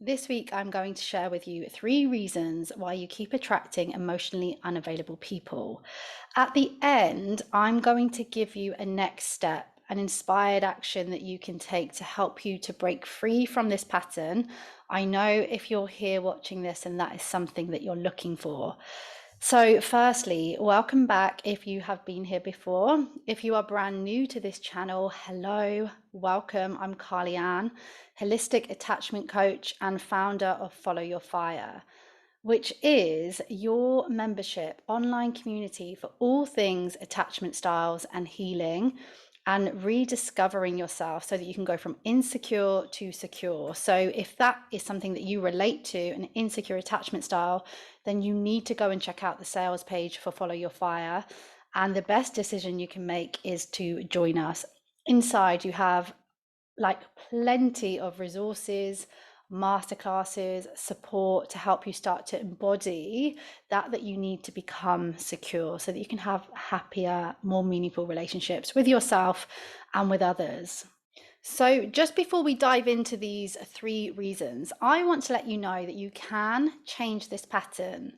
This week, I'm going to share with you 3 reasons why you keep attracting emotionally unavailable people. At the end, I'm going to give you a next step, an inspired action that you can take to help you to break free from this pattern. I know if you're here watching this and that is something that you're looking for. So, firstly, welcome back if you have been here before. If you are brand new to this channel, hello, welcome. I'm Carly Ann, holistic attachment coach and founder of Follow Your Fire, which is your membership online community for all things attachment styles and healing and rediscovering yourself so that you can go from insecure to secure. So if that is something that you relate to, an insecure attachment style, then you need to go and check out the sales page for Follow Your Fire. And the best decision you can make is to join us. Inside, you have like plenty of resources, masterclasses, support to help you start to embody that you need to become secure so that you can have happier, more meaningful relationships with yourself and with others. So just before we dive into these 3 reasons, I want to let you know that you can change this pattern.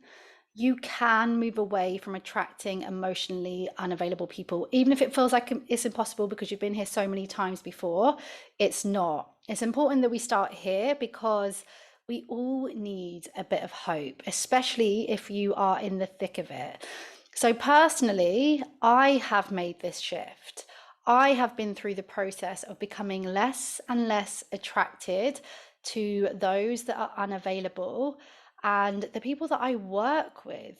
You can move away from attracting emotionally unavailable people, even if it feels like it's impossible because you've been here so many times before. It's not. It's important that we start here because we all need a bit of hope, especially if you are in the thick of it. So personally, I have made this shift. I have been through the process of becoming less and less attracted to those that are unavailable. And the people that I work with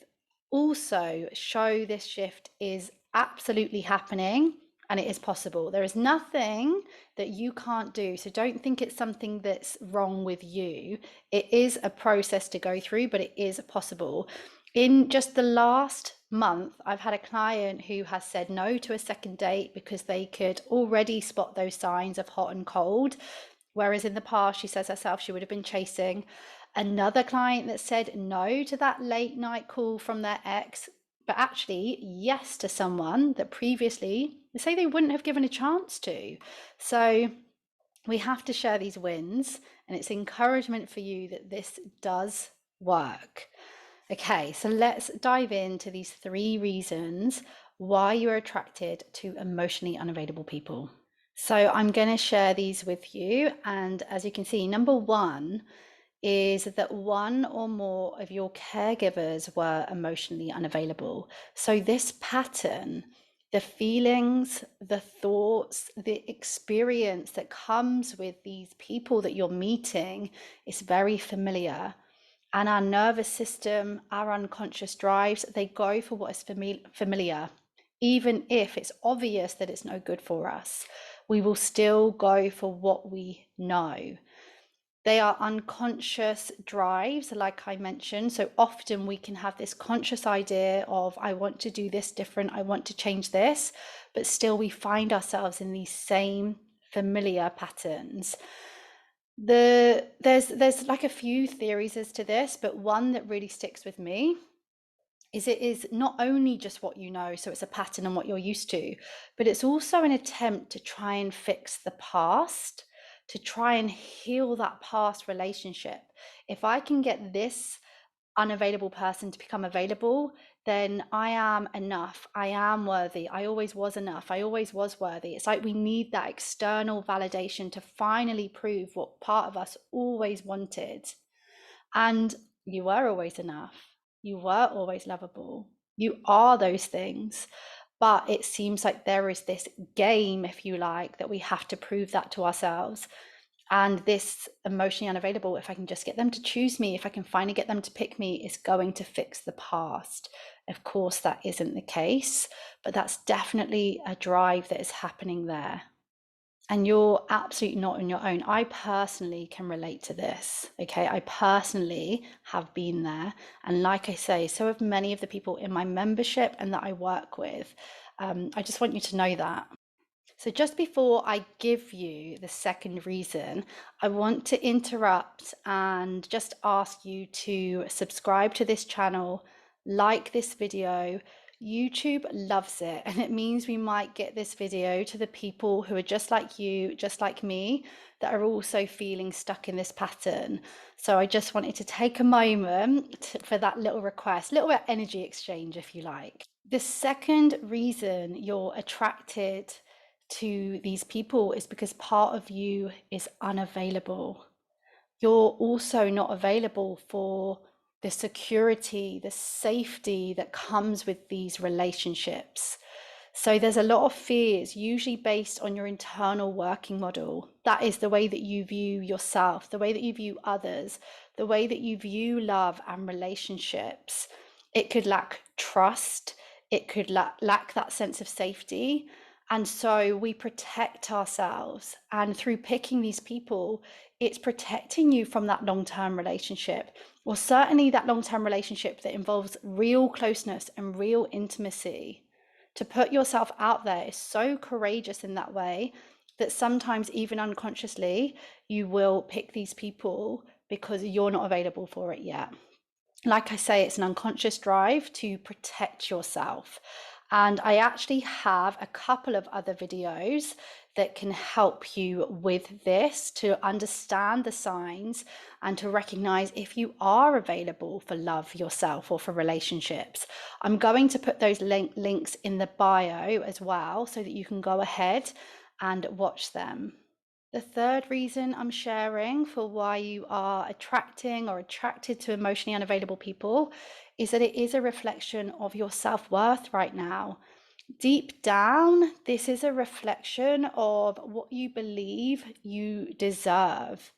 also show this shift is absolutely happening and it is possible. There is nothing that you can't do. So don't think it's something that's wrong with you. It is a process to go through, but it is possible. In just the last month, I've had a client who has said no to a second date because they could already spot those signs of hot and cold. Whereas in the past, she says herself, she would have been chasing. Another client that said no to that late night call from their ex, but actually yes to someone that previously they say they wouldn't have given a chance to. So we have to share these wins, and it's encouragement for you that this does work. Okay, so let's dive into these 3 reasons why you're attracted to emotionally unavailable people. So I'm going to share these with you. And as you can see, number 1 is that one or more of your caregivers were emotionally unavailable. So this pattern, the feelings, the thoughts, the experience that comes with these people that you're meeting is very familiar. And our nervous system, our unconscious drives, they go for what is familiar. Even if it's obvious that it's no good for us, we will still go for what we know. They are unconscious drives, like I mentioned. So often we can have this conscious idea of, I want to do this different, I want to change this, but still we find ourselves in these same familiar patterns. There's like a few theories as to this, but one that really sticks with me is it is not only just what you know, so it's a pattern and what you're used to, but it's also an attempt to try and fix the past, to try and heal that past relationship. If I can get this unavailable person to become available, then I am enough. I am worthy. I always was enough. I always was worthy. It's like we need that external validation to finally prove what part of us always wanted. And you were always enough. You were always lovable. You are those things. But it seems like there is this game, if you like, that we have to prove that to ourselves. And this emotionally unavailable, if I can just get them to choose me, if I can finally get them to pick me, is going to fix the past. Of course, that isn't the case, but that's definitely a drive that is happening there. And you're absolutely not on your own. I personally can relate to this. Okay. I personally have been there. And like I say, so have many of the people in my membership and that I work with. I just want you to know that. So just before I give you the second reason, I want to interrupt and just ask you to subscribe to this channel, like this video. YouTube loves it, and it means we might get this video to the people who are just like you, just like me, that are also feeling stuck in this pattern. So I just wanted to take a moment for that little request, little bit of energy exchange, if you like. The second reason you're attracted to these people is because part of you is unavailable. You're also not available for the security, the safety that comes with these relationships. So there's a lot of fears, usually based on your internal working model. That is the way that you view yourself, the way that you view others, the way that you view love and relationships. It could lack trust, it could lack that sense of safety. And so we protect ourselves. And through picking these people, it's protecting you from that long-term relationship, or certainly that long-term relationship that involves real closeness and real intimacy. To put yourself out there is so courageous in that way that sometimes, even unconsciously, you will pick these people because you're not available for it yet. Like I say, it's an unconscious drive to protect yourself. And I actually have a couple of other videos that can help you with this, to understand the signs and to recognize if you are available for love yourself or for relationships. I'm going to put those links in the bio as well so that you can go ahead and watch them. The third reason I'm sharing for why you are attracting or attracted to emotionally unavailable people is that it is a reflection of your self-worth right now. Deep down, this is a reflection of what you believe you deserve,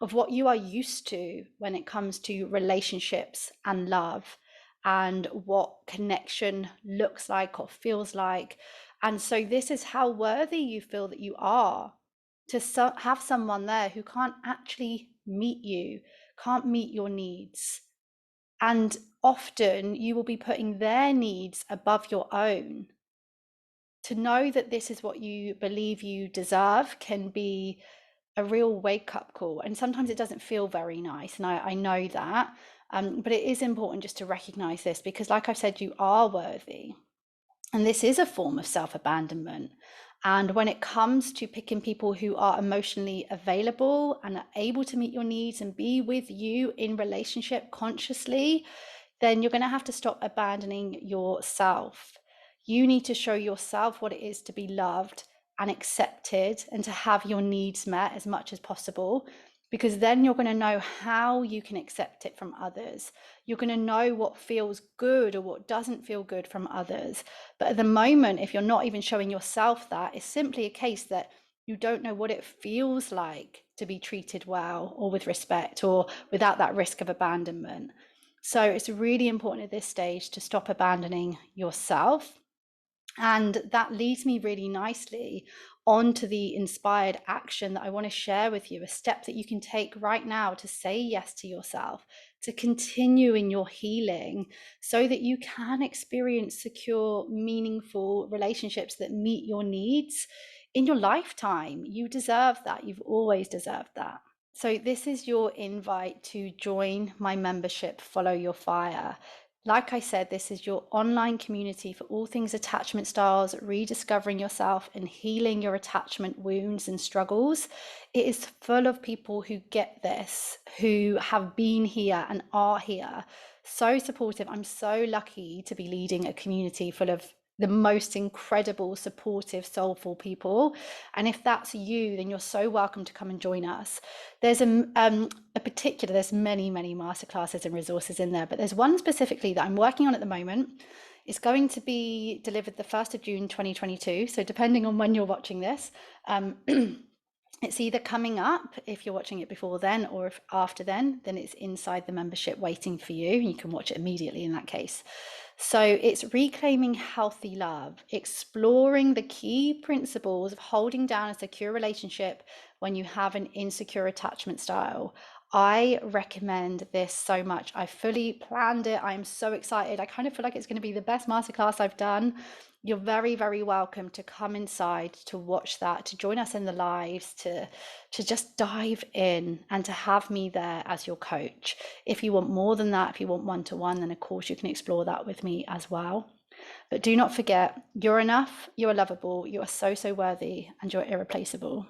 of what you are used to when it comes to relationships and love, and what connection looks like or feels like. And so this is how worthy you feel that you are, to have someone there who can't actually meet you, can't meet your needs. And often you will be putting their needs above your own. To know that this is what you believe you deserve can be a real wake-up call. And sometimes it doesn't feel very nice, and I know that. But it is important just to recognize this, because like I've said, you are worthy. And this is a form of self-abandonment. And when it comes to picking people who are emotionally available and are able to meet your needs and be with you in relationship consciously, then you're going to have to stop abandoning yourself. You need to show yourself what it is to be loved and accepted and to have your needs met as much as possible, because then you're going to know how you can accept it from others. You're going to know what feels good or what doesn't feel good from others. But at the moment, if you're not even showing yourself that, it's simply a case that you don't know what it feels like to be treated well or with respect or without that risk of abandonment. So it's really important at this stage to stop abandoning yourself. And that leads me really nicely onto the inspired action that I want to share with you, a step that you can take right now to say yes to yourself, to continue in your healing so that you can experience secure, meaningful relationships that meet your needs in your lifetime. You deserve that. You've always deserved that. So this is your invite to join my membership, Follow Your Fire. Like I said, this is your online community for all things attachment styles, rediscovering yourself and healing your attachment wounds and struggles. It is full of people who get this, who have been here and are here. So supportive. I'm so lucky to be leading a community full of the most incredible, supportive, soulful people. And if that's you, then you're so welcome to come and join us. There's there's many masterclasses and resources in there, but there's one specifically that I'm working on at the moment. It's going to be delivered the 1st of June 2022. So depending on when you're watching this, it's either coming up if you're watching it before then, or if after then it's inside the membership waiting for you. You can watch it immediately in that case. So it's reclaiming healthy love, exploring the key principles of holding down a secure relationship when you have an insecure attachment style. I recommend this so much. I fully planned it. I'm so excited. I kind of feel like it's going to be the best masterclass I've done. You're very welcome to come inside, to watch that, to join us in the lives, to just dive in and to have me there as your coach. If you want more than that, if you want one-to-one, then of course you can explore that with me as well. But do not forget, you're enough, you're lovable, you are so worthy, and you're irreplaceable.